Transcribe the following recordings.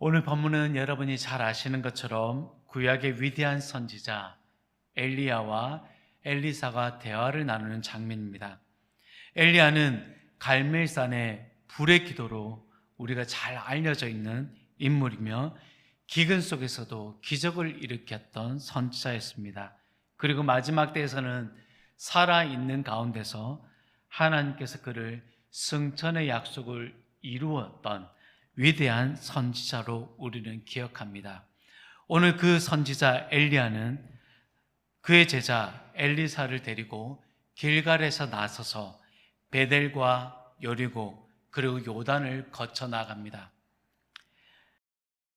오늘 본문은 여러분이 잘 아시는 것처럼 구약의 위대한 선지자 엘리야와 엘리사가 대화를 나누는 장면입니다. 엘리야는 갈멜산의 불의 기도로 우리가 잘 알려져 있는 인물이며 기근 속에서도 기적을 일으켰던 선지자였습니다. 그리고 마지막 때에서는 살아있는 가운데서 하나님께서 그를 승천의 약속을 이루었던 위대한 선지자로 우리는 기억합니다. 오늘 그 선지자 엘리야는 그의 제자 엘리사를 데리고 길갈에서 나서서 베델과 여리고 그리고 요단을 거쳐 나갑니다.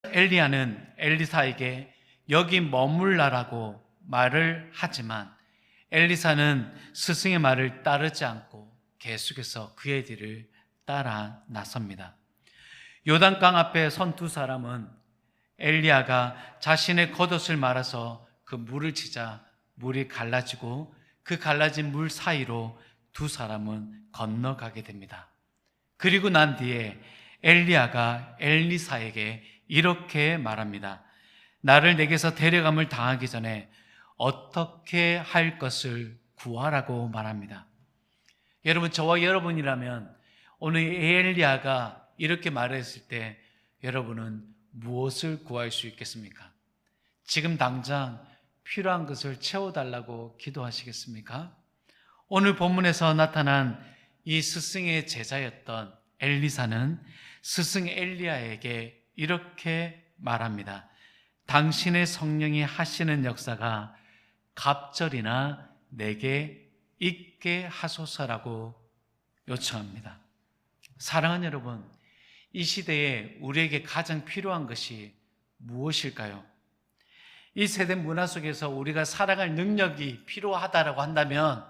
엘리야는 엘리사에게 여기 머물라라고 말을 하지만 엘리사는 스승의 말을 따르지 않고 계속해서 그의 뒤를 따라 나섭니다. 요단강 앞에 선 두 사람은 엘리야가 자신의 겉옷을 말아서 그 물을 치자 물이 갈라지고 그 갈라진 물 사이로 두 사람은 건너가게 됩니다. 그리고 난 뒤에 엘리야가 엘리사에게 이렇게 말합니다. 나를 내게서 데려감을 당하기 전에 어떻게 할 것을 구하라고 말합니다. 여러분, 저와 여러분이라면 오늘 엘리야가 이렇게 말했을 때 여러분은 무엇을 구할 수 있겠습니까? 지금 당장 필요한 것을 채워달라고 기도하시겠습니까? 오늘 본문에서 나타난 이 스승의 제자였던 엘리사는 스승 엘리야에게 이렇게 말합니다. 당신의 성령이 하시는 역사가 갑절이나 내게 있게 하소서라고 요청합니다. 사랑하는 여러분, 이 시대에 우리에게 가장 필요한 것이 무엇일까요? 이 세대 문화 속에서 우리가 살아갈 능력이 필요하다고 한다면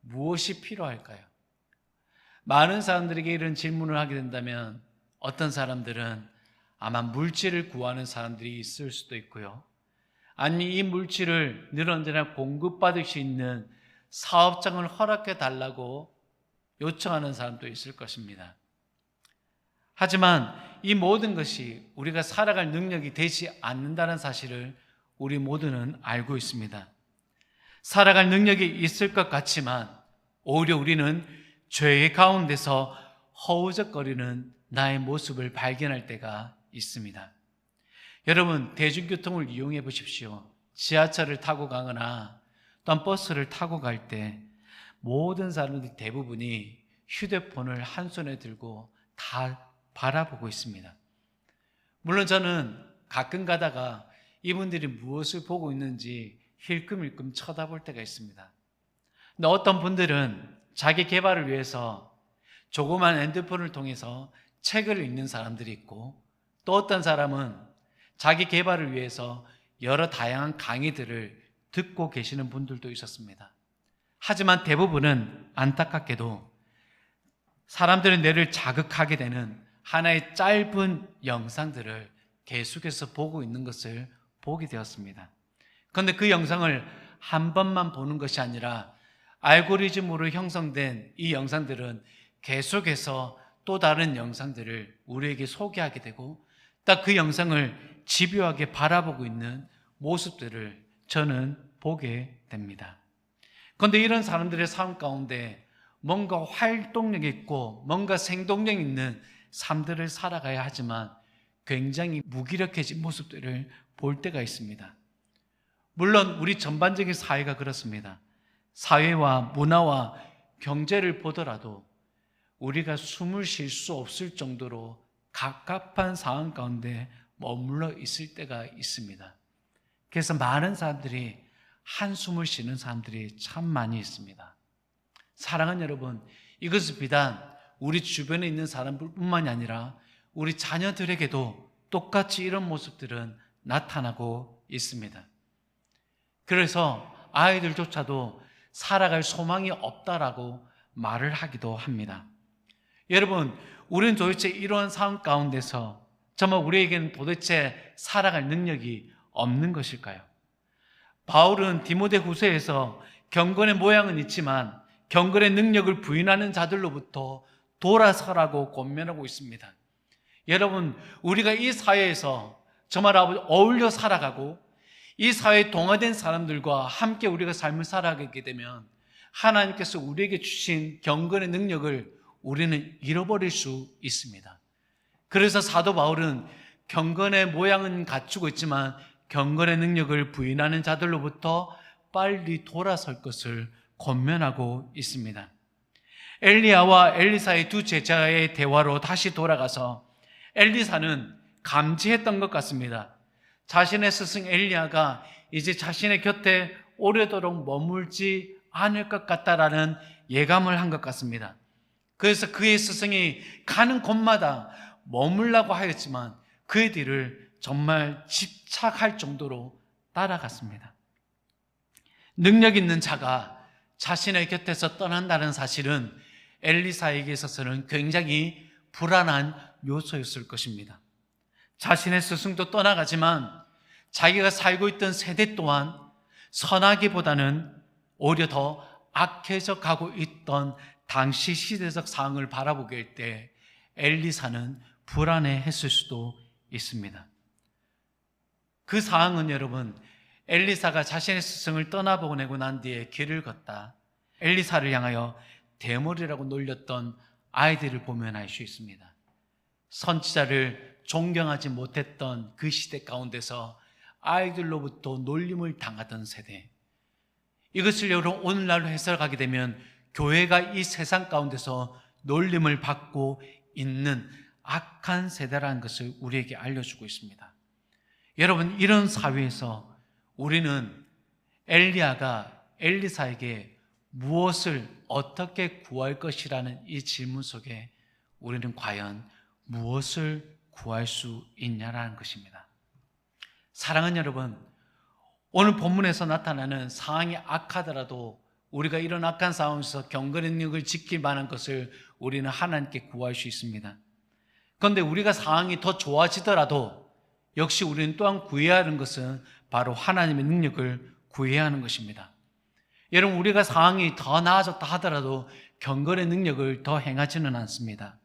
무엇이 필요할까요? 많은 사람들에게 이런 질문을 하게 된다면 어떤 사람들은 아마 물질을 구하는 사람들이 있을 수도 있고요. 아니, 이 물질을 늘 언제나 공급받을 수 있는 사업장을 허락해 달라고 요청하는 사람도 있을 것입니다. 하지만 이 모든 것이 우리가 살아갈 능력이 되지 않는다는 사실을 우리 모두는 알고 있습니다. 살아갈 능력이 있을 것 같지만 오히려 우리는 죄의 가운데서 허우적거리는 나의 모습을 발견할 때가 있습니다. 여러분, 대중교통을 이용해 보십시오. 지하철을 타고 가거나 또는 버스를 타고 갈 때 모든 사람들이 대부분이 휴대폰을 한 손에 들고 다 바라보고 있습니다. 물론 저는 가끔 가다가 이분들이 무엇을 보고 있는지 힐끔힐끔 쳐다볼 때가 있습니다. 근데 어떤 분들은 자기 개발을 위해서 조그만 핸드폰을 통해서 책을 읽는 사람들이 있고, 또 어떤 사람은 자기 개발을 위해서 여러 다양한 강의들을 듣고 계시는 분들도 있었습니다. 하지만 대부분은 안타깝게도 사람들의 뇌를 자극하게 되는 하나의 짧은 영상들을 계속해서 보고 있는 것을 보게 되었습니다. 그런데 그 영상을 한 번만 보는 것이 아니라 알고리즘으로 형성된 이 영상들은 계속해서 또 다른 영상들을 우리에게 소개하게 되고 딱 그 영상을 집요하게 바라보고 있는 모습들을 저는 보게 됩니다. 그런데 이런 사람들의 삶 가운데 뭔가 활동력 있고 뭔가 생동력 있는 삶들을 살아가야 하지만 굉장히 무기력해진 모습들을 볼 때가 있습니다. 물론 우리 전반적인 사회가 그렇습니다. 사회와 문화와 경제를 보더라도 우리가 숨을 쉴 수 없을 정도로 갑갑한 상황 가운데 머물러 있을 때가 있습니다. 그래서 많은 사람들이 한숨을 쉬는 사람들이 참 많이 있습니다. 사랑하는 여러분, 이것은 비단 우리 주변에 있는 사람뿐만이 아니라 우리 자녀들에게도 똑같이 이런 모습들은 나타나고 있습니다. 그래서 아이들조차도 살아갈 소망이 없다라고 말을 하기도 합니다. 여러분, 우리는 도대체 이러한 상황 가운데서 정말 우리에게는 도대체 살아갈 능력이 없는 것일까요? 바울은 디모데 후서에서 경건의 모양은 있지만 경건의 능력을 부인하는 자들로부터 돌아서라고 권면하고 있습니다. 여러분, 우리가 이 사회에서 정말 어울려 살아가고 이 사회에 동화된 사람들과 함께 우리가 삶을 살아가게 되면 하나님께서 우리에게 주신 경건의 능력을 우리는 잃어버릴 수 있습니다. 그래서 사도 바울은 경건의 모양은 갖추고 있지만 경건의 능력을 부인하는 자들로부터 빨리 돌아설 것을 권면하고 있습니다. 엘리야와 엘리사의 두 제자의 대화로 다시 돌아가서 엘리사는 감지했던 것 같습니다. 자신의 스승 엘리야가 이제 자신의 곁에 오래도록 머물지 않을 것 같다라는 예감을 한 것 같습니다. 그래서 그의 스승이 가는 곳마다 머물라고 하였지만 그의 뒤를 정말 집착할 정도로 따라갔습니다. 능력 있는 자가 자신의 곁에서 떠난다는 사실은 엘리사에게 있어서는 굉장히 불안한 요소였을 것입니다. 자신의 스승도 떠나가지만 자기가 살고 있던 세대 또한 선하기보다는 오히려 더 악해져 가고 있던 당시 시대적 상황을 바라보게 할 때 엘리사는 불안해했을 수도 있습니다. 그 상황은 여러분, 엘리사가 자신의 스승을 떠나보내고 난 뒤에 길을 걷다 엘리사를 향하여 대머리라고 놀렸던 아이들을 보면 알 수 있습니다. 선지자를 존경하지 못했던 그 시대 가운데서 아이들로부터 놀림을 당하던 세대, 이것을 여러분 오늘날로 해석하게 되면 교회가 이 세상 가운데서 놀림을 받고 있는 악한 세대라는 것을 우리에게 알려주고 있습니다. 여러분, 이런 사회에서 우리는 엘리야가 엘리사에게 무엇을 어떻게 구할 것이라는 이 질문 속에 우리는 과연 무엇을 구할 수 있냐라는 것입니다. 사랑하는 여러분, 오늘 본문에서 나타나는 상황이 악하더라도 우리가 이런 악한 상황에서 경건의 능력을 지킬 만한 것을 우리는 하나님께 구할 수 있습니다. 그런데 우리가 상황이 더 좋아지더라도 역시 우리는 또한 구해야 하는 것은 바로 하나님의 능력을 구해야 하는 것입니다. 여러분, 우리가 상황이 더 나아졌다 하더라도 경건의 능력을 더 행하지는 않습니다.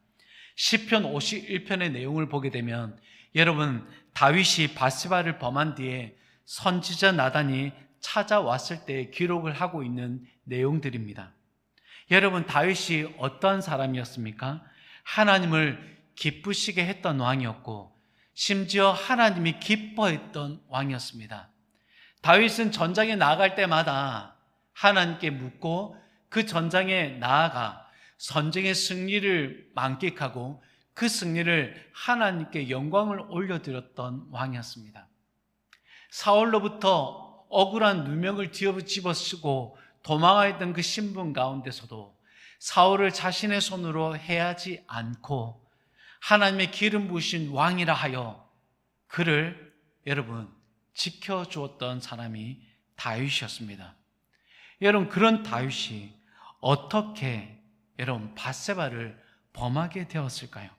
시편 51편의 내용을 보게 되면 여러분, 다윗이 바세바를 범한 뒤에 선지자 나단이 찾아왔을 때 기록을 하고 있는 내용들입니다. 여러분, 다윗이 어떤 사람이었습니까? 하나님을 기쁘시게 했던 왕이었고 심지어 하나님이 기뻐했던 왕이었습니다. 다윗은 전장에 나아갈 때마다 하나님께 묻고 그 전장에 나아가 전쟁의 승리를 만끽하고 그 승리를 하나님께 영광을 올려드렸던 왕이었습니다. 사울로부터 억울한 누명을 뒤집어쓰고 도망하였던 그 신분 가운데서도 사울을 자신의 손으로 해하지 않고 하나님의 기름 부으신 왕이라 하여 그를 여러분 지켜주었던 사람이 다윗이었습니다. 여러분, 그런 다윗이 어떻게 여러분 밧세바를 범하게 되었을까요?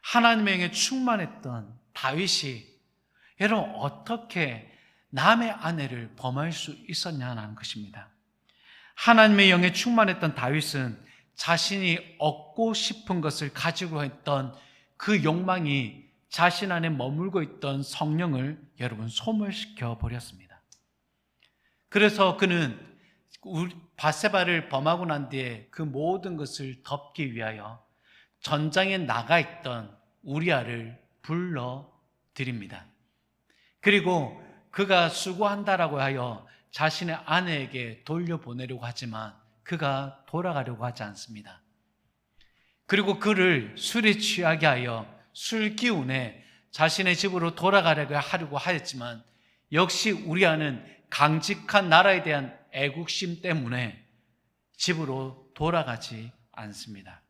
하나님의 영에 충만했던 다윗이 여러분 어떻게 남의 아내를 범할 수 있었냐는 것입니다. 하나님의 영에 충만했던 다윗은 자신이 얻고 싶은 것을 가지고 했던 그 욕망이 자신 안에 머물고 있던 성령을 여러분 소멸시켜 버렸습니다. 그래서 그는 밧세바를 범하고 난 뒤에 그 모든 것을 덮기 위하여 전장에 나가 있던 우리아를 불러드립니다. 그리고 그가 수고한다라고 하여 자신의 아내에게 돌려보내려고 하지만 그가 돌아가려고 하지 않습니다. 그리고 그를 술에 취하게 하여 술 기운에 자신의 집으로 돌아가려고 하려고 하였지만 역시 우리아는 강직한 나라에 대한 애국심 때문에 집으로 돌아가지 않습니다.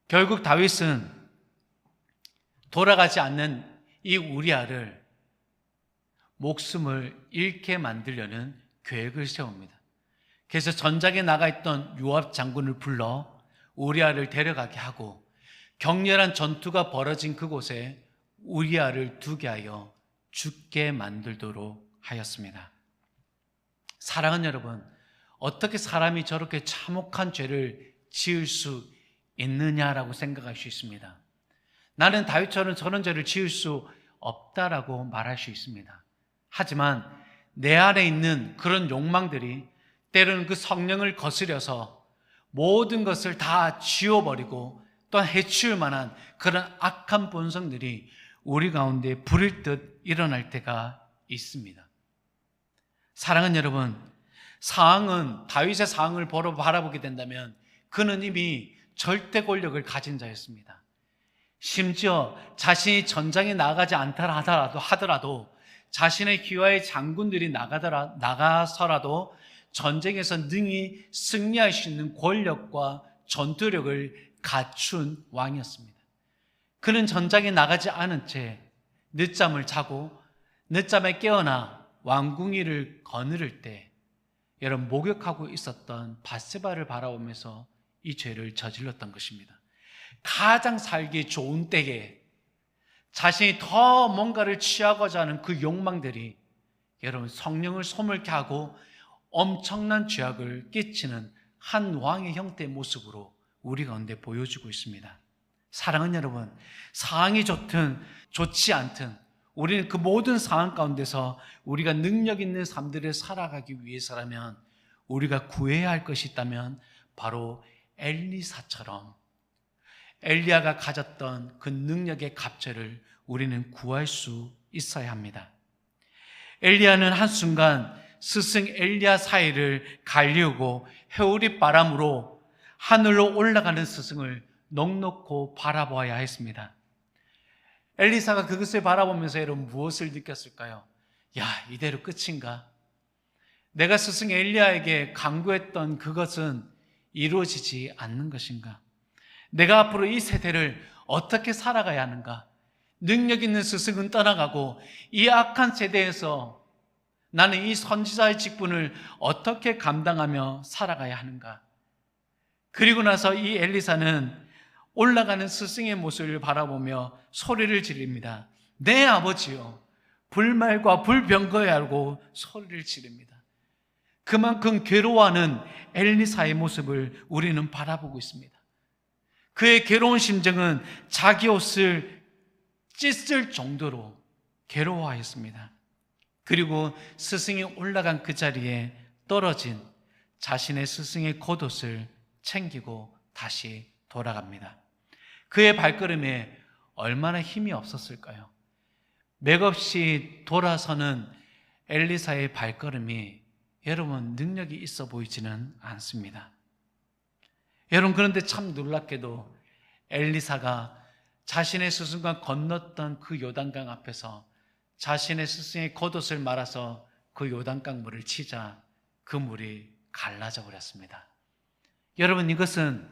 결국 다윗은 돌아가지 않는 이 우리아를 목숨을 잃게 만들려는 계획을 세웁니다. 그래서 전장에 나가 있던 요압 장군을 불러 우리아를 데려가게 하고 격렬한 전투가 벌어진 그곳에 우리아를 두게 하여 죽게 만들도록 하였습니다. 사랑하는 여러분, 어떻게 사람이 저렇게 참혹한 죄를 지을 수 있느냐라고 생각할 수 있습니다. 나는 다윗처럼 저런 죄를 지을 수 없다라고 말할 수 있습니다. 하지만 내 안에 있는 그런 욕망들이 때로는 그 성령을 거스려서 모든 것을 다 지워버리고 또한 해치울 만한 그런 악한 본성들이 우리 가운데 불일 듯 일어날 때가 있습니다. 사랑하는 여러분, 다윗의 상황을 바라보게 된다면 그는 이미 절대 권력을 가진 자였습니다. 심지어 자신이 전장에 나가지 않다 하더라도 자신의 귀하의 장군들이 나가서라도 전쟁에서 능히 승리할 수 있는 권력과 전투력을 갖춘 왕이었습니다. 그는 전장에 나가지 않은 채 늦잠을 자고 늦잠에 깨어나 왕궁이를 거느릴 때 여러분 목욕하고 있었던 밧세바를 바라보면서 이 죄를 저질렀던 것입니다. 가장 살기 좋은 때에 자신이 더 뭔가를 취하고자 하는 그 욕망들이 여러분 성령을 소멸케 하고 엄청난 죄악을 끼치는 한 왕의 형태의 모습으로 우리 가운데 보여주고 있습니다. 사랑하는 여러분, 상황이 좋든 좋지 않든 우리는 그 모든 상황 가운데서 우리가 능력 있는 삶들을 살아가기 위해서라면 우리가 구해야 할 것이 있다면 바로 엘리사처럼 엘리야가 가졌던 그 능력의 갑절을 우리는 구할 수 있어야 합니다. 엘리야는 한순간 스승 엘리야 사이를 갈리우고 해오리 바람으로 하늘로 올라가는 스승을 넋놓고 바라보아야 했습니다. 엘리사가 그것을 바라보면서 여러분 무엇을 느꼈을까요? 야, 이대로 끝인가? 내가 스승 엘리야에게 간구했던 그것은 이루어지지 않는 것인가? 내가 앞으로 이 세대를 어떻게 살아가야 하는가? 능력 있는 스승은 떠나가고 이 악한 세대에서 나는 이 선지자의 직분을 어떻게 감당하며 살아가야 하는가? 그리고 나서 이 엘리사는 올라가는 스승의 모습을 바라보며 소리를 지릅니다. 내 아버지요, 불말과 불병거에 알고 소리를 지릅니다. 그만큼 괴로워하는 엘리사의 모습을 우리는 바라보고 있습니다. 그의 괴로운 심정은 자기 옷을 찢을 정도로 괴로워하였습니다. 그리고 스승이 올라간 그 자리에 떨어진 자신의 스승의 겉옷을 챙기고 다시 돌아갑니다. 그의 발걸음에 얼마나 힘이 없었을까요? 맥없이 돌아서는 엘리사의 발걸음이 여러분 능력이 있어 보이지는 않습니다. 여러분 그런데 참 놀랍게도 엘리사가 자신의 스승과 건넜던 그 요단강 앞에서 자신의 스승의 겉옷을 말아서 그 요단강 물을 치자 그 물이 갈라져 버렸습니다. 여러분 이것은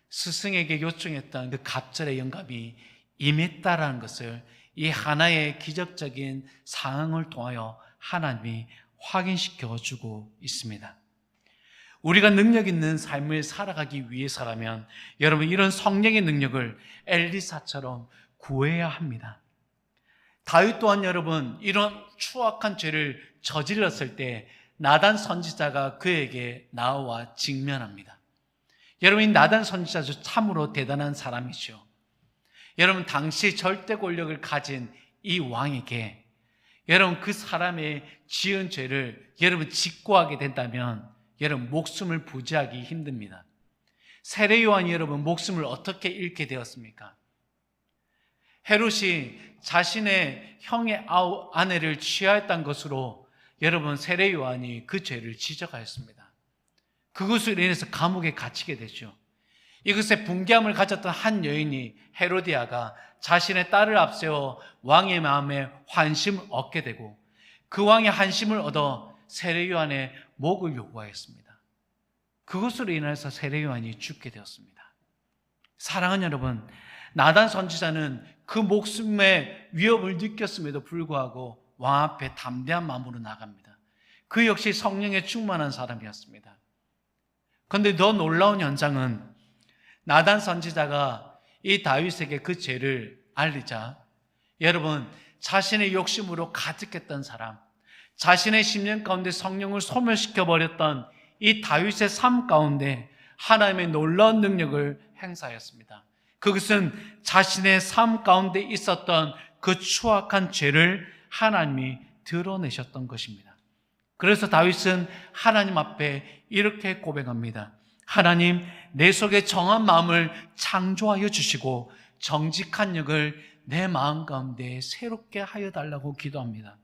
스승에게 요청했던 그 갑절의 영감이 임했다라는 것을 이 하나의 기적적인 상황을 통하여 하나님이 확인시켜 주고 있습니다. 우리가 능력 있는 삶을 살아가기 위해서라면 여러분 이런 성령의 능력을 엘리사처럼 구해야 합니다. 다윗 또한 여러분 이런 추악한 죄를 저질렀을 때 나단 선지자가 그에게 나와 직면합니다. 여러분 이 나단 선지자도 참으로 대단한 사람이죠. 여러분 당시 절대 권력을 가진 이 왕에게 여러분 그 사람의 지은 죄를 여러분 직고하게 된다면 여러분 목숨을 부지하기 힘듭니다. 세례 요한이 여러분 목숨을 어떻게 잃게 되었습니까? 헤롯이 자신의 형의 아내를 취하였던 것으로 여러분 세례 요한이 그 죄를 지적하였습니다. 그것으로 인해서 감옥에 갇히게 되죠. 이것에 분개함을 가졌던 한 여인이 헤로디아가 자신의 딸을 앞세워 왕의 마음에 환심을 얻게 되고 그 왕의 환심을 얻어 세례 요한의 목을 요구하였습니다. 그것으로 인해서 세례 요한이 죽게 되었습니다. 사랑하는 여러분, 나단 선지자는 그 목숨의 위협을 느꼈음에도 불구하고 왕 앞에 담대한 마음으로 나갑니다. 그 역시 성령에 충만한 사람이었습니다. 그런데 더 놀라운 현장은 나단 선지자가 이 다윗에게 그 죄를 알리자 여러분 자신의 욕심으로 가득했던 사람, 자신의 심령 가운데 성령을 소멸시켜버렸던 이 다윗의 삶 가운데 하나님의 놀라운 능력을 행사하였습니다. 그것은 자신의 삶 가운데 있었던 그 추악한 죄를 하나님이 드러내셨던 것입니다. 그래서 다윗은 하나님 앞에 이렇게 고백합니다. 하나님, 내 속에 정한 마음을 창조하여 주시고 정직한 영을 내 마음 가운데 새롭게 하여 달라고 기도합니다.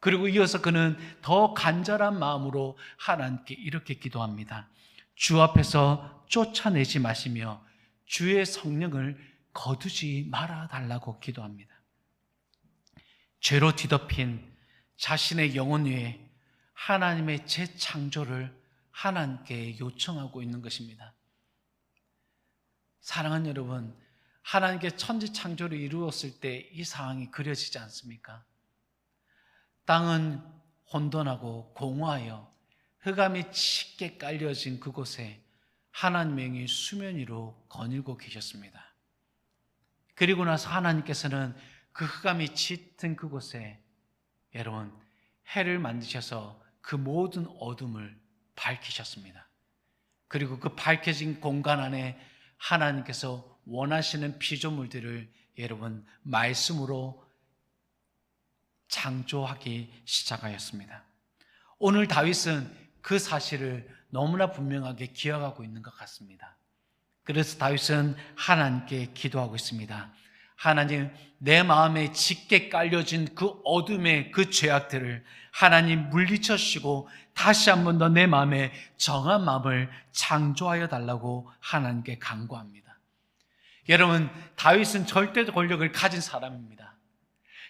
그리고 이어서 그는 더 간절한 마음으로 하나님께 이렇게 기도합니다. 주 앞에서 쫓아내지 마시며 주의 성령을 거두지 말아 달라고 기도합니다. 죄로 뒤덮인 자신의 영혼 위에 하나님의 재창조를 하나님께 요청하고 있는 것입니다. 사랑하는 여러분, 하나님께 천지창조를 이루었을 때 이 상황이 그려지지 않습니까? 땅은 혼돈하고 공허하여 흑암이 짙게 깔려진 그곳에 하나님의 영이 수면 위로 거닐고 계셨습니다. 그리고 나서 하나님께서는 그 흑암이 짙은 그곳에 여러분 해를 만드셔서 그 모든 어둠을 밝히셨습니다. 그리고 그 밝혀진 공간 안에 하나님께서 원하시는 피조물들을 여러분 말씀으로 창조하기 시작하였습니다. 오늘 다윗은 그 사실을 너무나 분명하게 기억하고 있는 것 같습니다. 그래서 다윗은 하나님께 기도하고 있습니다. 하나님, 내 마음에 짙게 깔려진 그 어둠의 그 죄악들을 하나님 물리쳐 주시고 다시 한 번 더 내 마음에 정한 마음을 창조하여 달라고 하나님께 간구합니다. 여러분, 다윗은 절대 권력을 가진 사람입니다.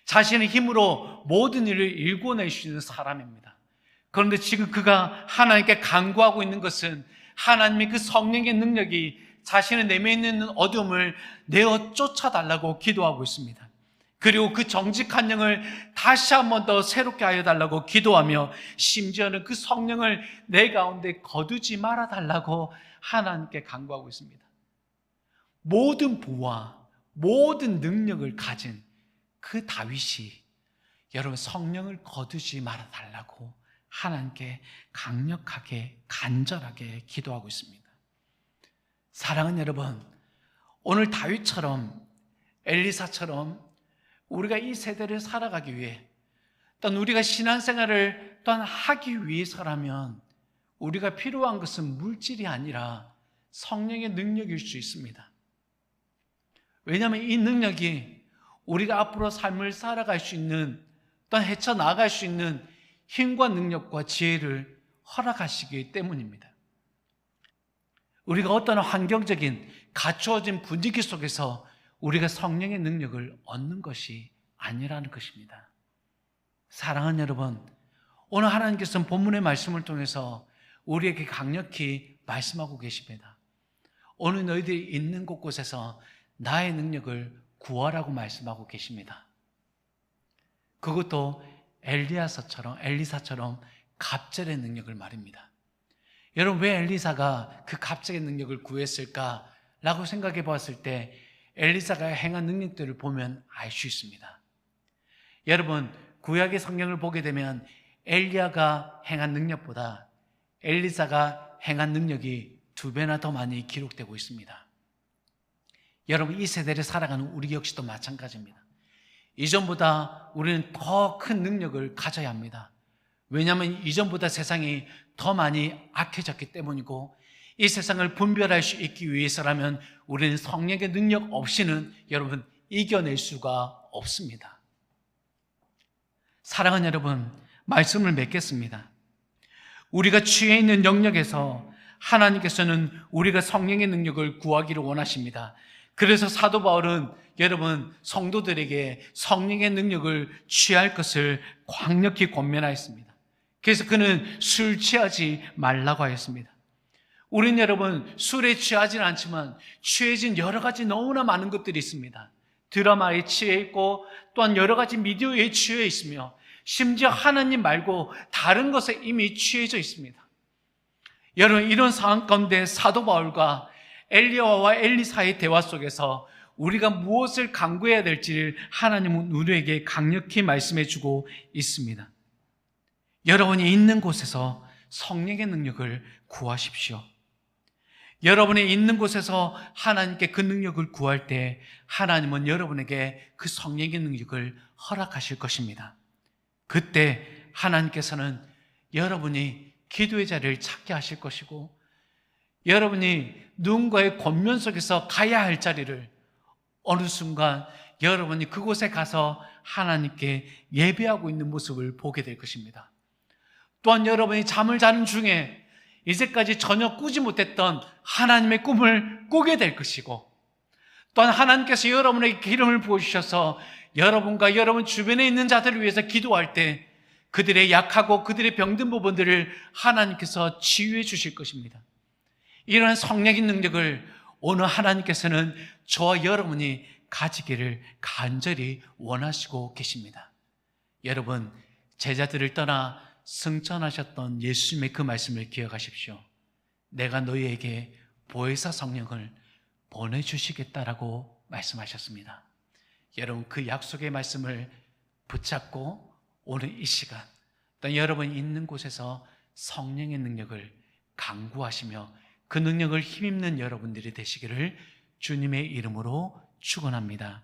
자신의 힘으로 모든 일을 일궈낼 수 있는 사람입니다. 그런데 지금 그가 하나님께 간구하고 있는 것은 하나님의 그 성령의 능력이 자신의 내면에 있는 어둠을 내어 쫓아달라고 기도하고 있습니다. 그리고 그 정직한 영을 다시 한 번 더 새롭게 하여 달라고 기도하며 심지어는 그 성령을 내 가운데 거두지 말아 달라고 하나님께 간구하고 있습니다. 모든 부와 모든 능력을 가진 그 다윗이 여러분 성령을 거두지 말아 달라고 하나님께 강력하게 간절하게 기도하고 있습니다. 사랑하는 여러분, 오늘 다윗처럼 엘리사처럼 우리가 이 세대를 살아가기 위해 또는 우리가 신앙생활을 또한 하기 위해서라면 우리가 필요한 것은 물질이 아니라 성령의 능력일 수 있습니다. 왜냐하면 이 능력이 우리가 앞으로 삶을 살아갈 수 있는 또는 헤쳐나갈 수 있는 힘과 능력과 지혜를 허락하시기 때문입니다. 우리가 어떤 환경적인 갖추어진 분위기 속에서 우리가 성령의 능력을 얻는 것이 아니라는 것입니다. 사랑하는 여러분, 오늘 하나님께서는 본문의 말씀을 통해서 우리에게 강력히 말씀하고 계십니다. 오늘 너희들이 있는 곳곳에서 나의 능력을 구하라고 말씀하고 계십니다. 그것도 엘리사처럼 갑절의 능력을 말입니다. 여러분, 왜 엘리사가 그 갑절의 능력을 구했을까라고 생각해 보았을 때 엘리사가 행한 능력들을 보면 알 수 있습니다. 여러분, 구약의 성경을 보게 되면 엘리야가 행한 능력보다 엘리사가 행한 능력이 2배나 더 많이 기록되고 있습니다. 여러분, 이 세대를 살아가는 우리 역시도 마찬가지입니다. 이전보다 우리는 더 큰 능력을 가져야 합니다. 왜냐하면 이전보다 세상이 더 많이 악해졌기 때문이고 이 세상을 분별할 수 있기 위해서라면 우리는 성령의 능력 없이는 여러분 이겨낼 수가 없습니다. 사랑하는 여러분, 말씀을 맺겠습니다. 우리가 취해 있는 영역에서 하나님께서는 우리가 성령의 능력을 구하기를 원하십니다. 그래서 사도 바울은 여러분 성도들에게 성령의 능력을 취할 것을 강력히 권면하였습니다. 그래서 그는 술 취하지 말라고 하였습니다. 우리는 여러분 술에 취하지는 않지만 취해진 여러 가지 너무나 많은 것들이 있습니다. 드라마에 취해 있고 또한 여러 가지 미디어에 취해 있으며 심지어 하나님 말고 다른 것에 이미 취해져 있습니다. 여러분, 이런 상황 가운데 사도 바울과 엘리야와 엘리사의 대화 속에서 우리가 무엇을 간구해야 될지를 하나님은 우리에게 강력히 말씀해 주고 있습니다. 여러분이 있는 곳에서 성령의 능력을 구하십시오. 여러분이 있는 곳에서 하나님께 그 능력을 구할 때 하나님은 여러분에게 그 성령의 능력을 허락하실 것입니다. 그때 하나님께서는 여러분이 기도의 자리를 찾게 하실 것이고, 여러분이 누군가의 권면 속에서 가야 할 자리를 어느 순간 여러분이 그곳에 가서 하나님께 예배하고 있는 모습을 보게 될 것입니다. 또한 여러분이 잠을 자는 중에 이제까지 전혀 꾸지 못했던 하나님의 꿈을 꾸게 될 것이고, 또한 하나님께서 여러분에게 기름을 부어주셔서 여러분과 여러분 주변에 있는 자들을 위해서 기도할 때 그들의 약하고 그들의 병든 부분들을 하나님께서 치유해 주실 것입니다. 이런 성령의 능력을 오늘 하나님께서는 저와 여러분이 가지기를 간절히 원하시고 계십니다. 여러분, 제자들을 떠나 승천하셨던 예수님의 그 말씀을 기억하십시오. 내가 너희에게 보혜사 성령을 보내주시겠다라고 말씀하셨습니다. 여러분, 그 약속의 말씀을 붙잡고 오늘 이 시간, 또 여러분이 있는 곳에서 성령의 능력을 강구하시며 그 능력을 힘입는 여러분들이 되시기를 주님의 이름으로 축원합니다.